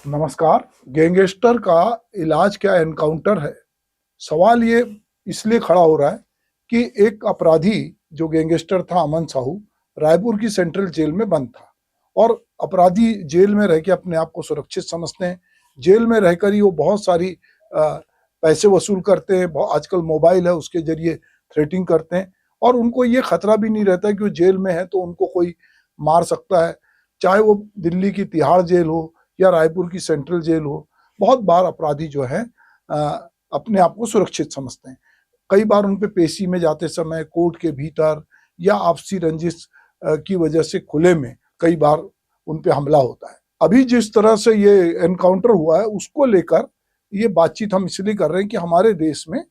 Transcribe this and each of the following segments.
नमस्कार। गैंगस्टर का इलाज क्या एनकाउंटर है? सवाल ये इसलिए खड़ा हो रहा है कि एक अपराधी जो गैंगस्टर था अमन साहू, रायपुर की सेंट्रल जेल में बंद था और अपराधी जेल में रह के अपने आप को सुरक्षित समझते हैं। जेल में रहकर ही वो बहुत सारी पैसे वसूल करते हैं। आजकल मोबाइल है, उसके जरिए थ्रेटिंग करते हैं और उनको ये खतरा भी नहीं रहता कि वो जेल में है तो उनको कोई मार सकता है। चाहे वो दिल्ली की तिहाड़ जेल हो या रायपुर की सेंट्रल जेल हो, बहुत बार अपराधी जो है अपने आप को सुरक्षित समझते हैं। कई बार उन पे पेशी में जाते समय कोर्ट के भीतर या आपसी रंजिश की वजह से खुले में कई बार उन पे हमला होता है। अभी जिस तरह से ये एनकाउंटर हुआ है उसको लेकर ये बातचीत हम इसलिए कर रहे हैं कि हमारे देश में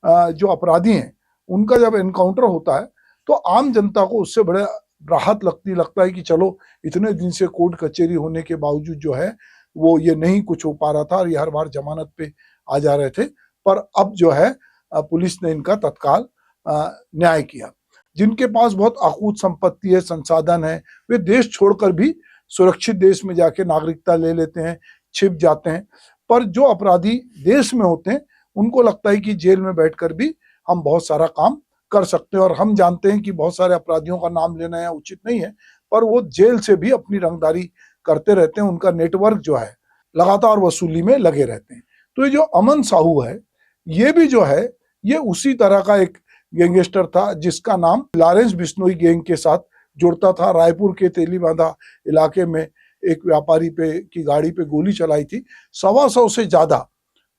जो अपराधी हैं उनका जब एनकाउंटर होता है तो आम जनता को उससे बड़े राहत लगता है कि चलो इतने दिन से कोर्ट कचहरी होने के बावजूद जो है वो ये नहीं कुछ हो पा रहा था और ये हर बार जमानत पे आ जा रहे थे, पर अब जो है पुलिस ने इनका तत्काल न्याय किया। जिनके पास बहुत अकूत संपत्ति है, संसाधन है, वे देश छोड़कर भी सुरक्षित देश में जाके नागरिकता ले लेते हैं, छिप जाते हैं। पर जो अपराधी देश में होते हैं उनको लगता है कि जेल में बैठकर भी हम बहुत सारा काम कर सकते हैं और हम जानते हैं कि बहुत सारे अपराधियों का नाम लेना यहाँ उचित नहीं है, पर वो जेल से भी अपनी रंगदारी करते रहते हैं। उनका नेटवर्क जो है लगातार वसूली में लगे रहते हैं। तो ये जो अमन साहू है ये भी जो है ये उसी तरह का एक गैंगस्टर था जिसका नाम लॉरेंस बिश्नोई गैंग के साथ जुड़ता था। रायपुर के तेलीबांधा इलाके में एक व्यापारी पे की गाड़ी पे गोली चलाई थी। 125 से ज्यादा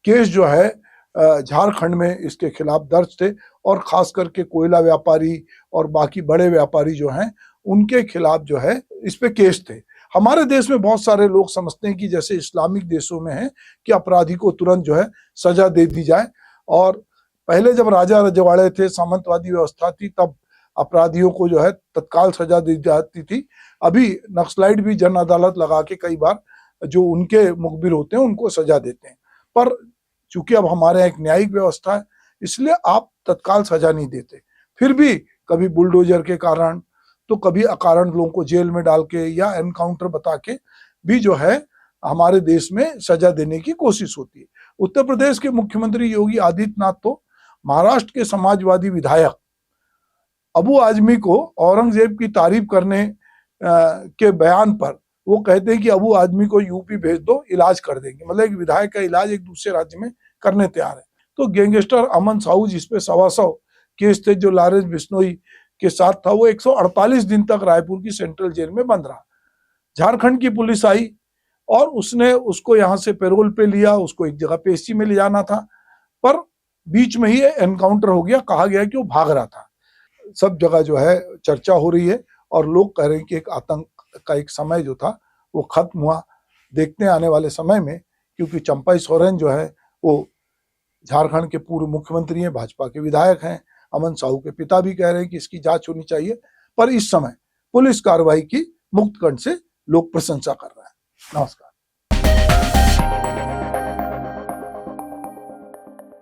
केस जो है झारखंड में इसके खिलाफ दर्ज थे और खास करके कोयला व्यापारी और बाकी बड़े व्यापारी जो हैं उनके खिलाफ जो है इस पे केस थे। हमारे देश में बहुत सारे लोग समझते हैं कि जैसे इस्लामिक देशों में है कि अपराधी को तुरंत जो है सजा दे दी जाए, और पहले जब राजा रजवाड़े थे, सामंतवादी व्यवस्था थी, तब अपराधियों को जो है तत्काल सजा दी जाती थी। अभी नक्सलाइट भी जन अदालत लगा के कई बार जो उनके मुखबिर होते हैं उनको सजा देते हैं, पर चूंकि अब हमारे यहाँ एक न्यायिक व्यवस्था है इसलिए आप तत्काल सजा नहीं देते। फिर भी कभी बुलडोजर के कारण तो कभी अकारण लोगों को जेल में डाल के या एनकाउंटर बता के भी जो है हमारे देश में सजा देने की कोशिश होती है। उत्तर प्रदेश के मुख्यमंत्री योगी आदित्यनाथ तो महाराष्ट्र के समाजवादी विधायक अबू आजमी को औरंगजेब की तारीफ करने के बयान पर वो कहते हैं कि अबू आदमी को यूपी भेज दो, इलाज कर देंगे। मतलब एक विधायक का इलाज एक दूसरे राज्य में करने तैयार है। तो गैंगस्टर अमन साहू जिसपे 125 केस थे, जो लॉरेंस बिश्नोई के साथ था, वो 148 दिन तक रायपुर की सेंट्रल जेल में बंद रहा। झारखंड की पुलिस आई और उसने उसको यहाँ से पैरोल पे लिया, उसको एक जगह पेशी में ले जाना था, पर बीच में ही एनकाउंटर हो गया। कहा गया कि वो भाग रहा था। सब जगह जो है चर्चा हो रही है और लोग कह रहे हैं कि एक आतंक का एक समय जो था वो खत्म हुआ। देखते हैं आने वाले समय में, क्योंकि चंपाई सोरेन जो है वो झारखंड के पूर्व मुख्यमंत्री हैं, भाजपा के विधायक हैं। अमन साहू के पिता भी कह रहे हैं कि इसकी जांच होनी चाहिए, पर इस समय पुलिस कार्रवाई की मुक्तकंठ से लोग प्रशंसा कर रहे हैं। नमस्कार।